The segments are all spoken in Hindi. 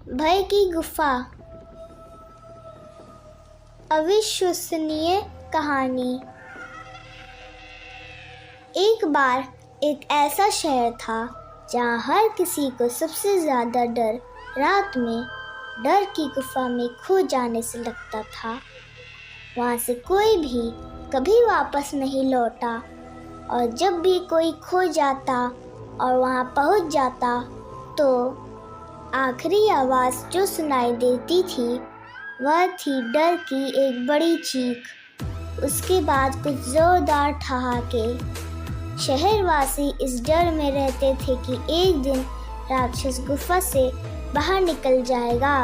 भय की गुफा। अविश्वसनीय कहानी। एक बार एक ऐसा शहर था जहाँ हर किसी को सबसे ज़्यादा डर रात में डर की गुफा में खो जाने से लगता था। वहाँ से कोई भी कभी वापस नहीं लौटा और जब भी कोई खो जाता और वहाँ पहुँच जाता तो आखिरी आवाज़ जो सुनाई देती थी वह थी डर की एक बड़ी चीख। उसके बाद कुछ ज़ोरदार ठहाके। शहरवासी इस डर में रहते थे कि एक दिन राक्षस गुफा से बाहर निकल जाएगा,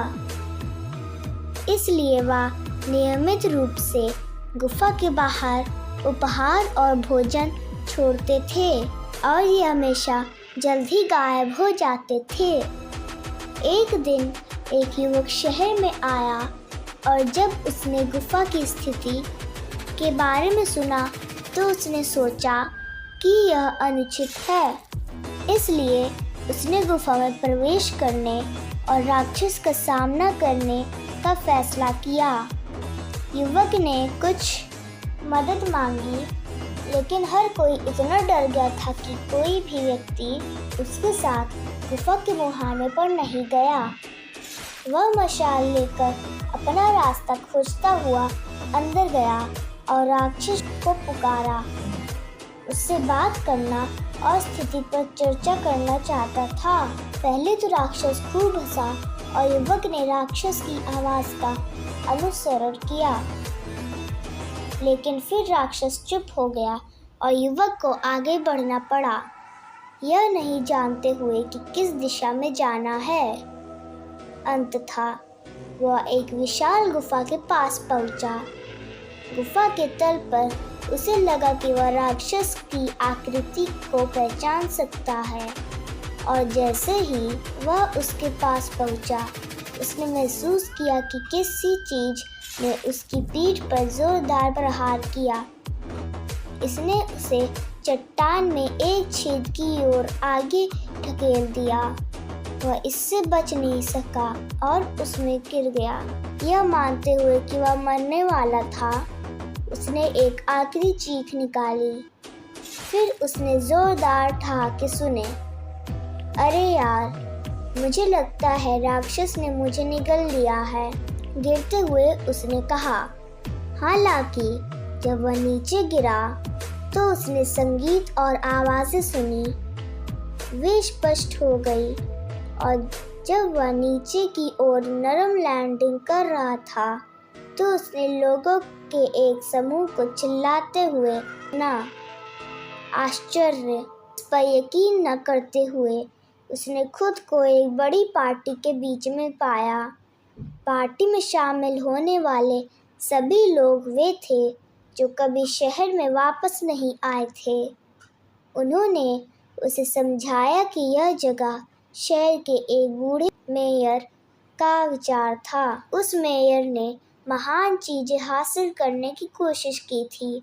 इसलिए वह नियमित रूप से गुफा के बाहर उपहार और भोजन छोड़ते थे और ये हमेशा जल्द ही गायब हो जाते थे। एक दिन एक युवक शहर में आया और जब उसने गुफा की स्थिति के बारे में सुना तो उसने सोचा कि यह अनुचित है, इसलिए उसने गुफा में प्रवेश करने और राक्षस का सामना करने का फैसला किया। युवक ने कुछ मदद मांगी, लेकिन हर कोई इतना डर गया था कि कोई भी व्यक्ति उसके साथ गुफा के मुहाने पर नहीं गया। वह मशाल लेकर अपना रास्ता खोजता हुआ अंदर गया और राक्षस को पुकारा। उससे बात करना और स्थिति पर चर्चा करना चाहता था। पहले तो राक्षस खूब हंसा और युवक ने राक्षस की आवाज़ का अनुसरण किया, लेकिन फिर राक्षस चुप हो गया और युवक को आगे बढ़ना पड़ा, यह नहीं जानते हुए कि किस दिशा में जाना है। अंततः वह एक विशाल गुफा के पास पहुंचा। गुफा के तल पर उसे लगा कि वह राक्षस की आकृति को पहचान सकता है और जैसे ही वह उसके पास पहुंचा, उसने महसूस किया कि किसी चीज ने उसकी पीठ पर जोरदार प्रहार किया। इसने उसे चट्टान में एक छेद की ओर आगे ढकेल दिया। वह इससे बच नहीं सका और उसमें गिर गया। यह मानते हुए कि वह मरने वाला था, उसने एक आखिरी चीख निकाली। फिर उसने जोरदार ठहाके सुने। अरे यार, मुझे लगता है राक्षस ने मुझे निगल लिया है, गिरते हुए उसने कहा। हालांकि जब वह नीचे गिरा तो उसने संगीत और आवाज़ें सुनी। वे स्पष्ट हो गई और जब वह नीचे की ओर नरम लैंडिंग कर रहा था तो उसने लोगों के एक समूह को चिल्लाते हुए सुना। आश्चर्य पर यकीन न करते हुए उसने खुद को एक बड़ी पार्टी के बीच में पाया। पार्टी में शामिल होने वाले सभी लोग वे थे जो कभी शहर में वापस नहीं आए थे। उन्होंने उसे समझाया कि यह जगह शहर के एक बूढ़े मेयर का विचार था। उस मेयर ने महान चीज़ें हासिल करने की कोशिश की थी,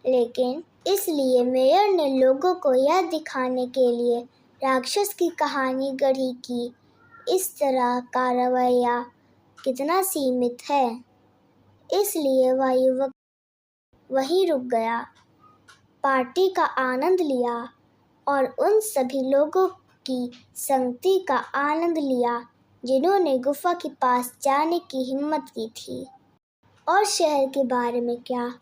लेकिन इसलिए मेयर ने लोगों को यह दिखाने के लिए राक्षस की कहानी गढ़ी कि इस तरह का रवैया कितना सीमित है। इसलिए वह युवक वहीं रुक गया, पार्टी का आनंद लिया और उन सभी लोगों की संगति का आनंद लिया जिन्होंने गुफा के पास जाने की हिम्मत की थी। और शहर के बारे में क्या?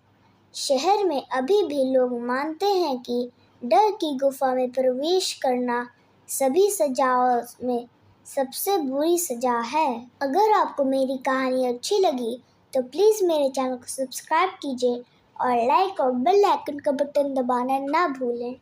शहर में अभी भी लोग मानते हैं कि डर की गुफा में प्रवेश करना सभी सजाओं में सबसे बुरी सजा है। अगर आपको मेरी कहानी अच्छी लगी तो प्लीज़ मेरे चैनल को सब्सक्राइब कीजिए और लाइक और बेल आइकन का बटन दबाना ना भूलें।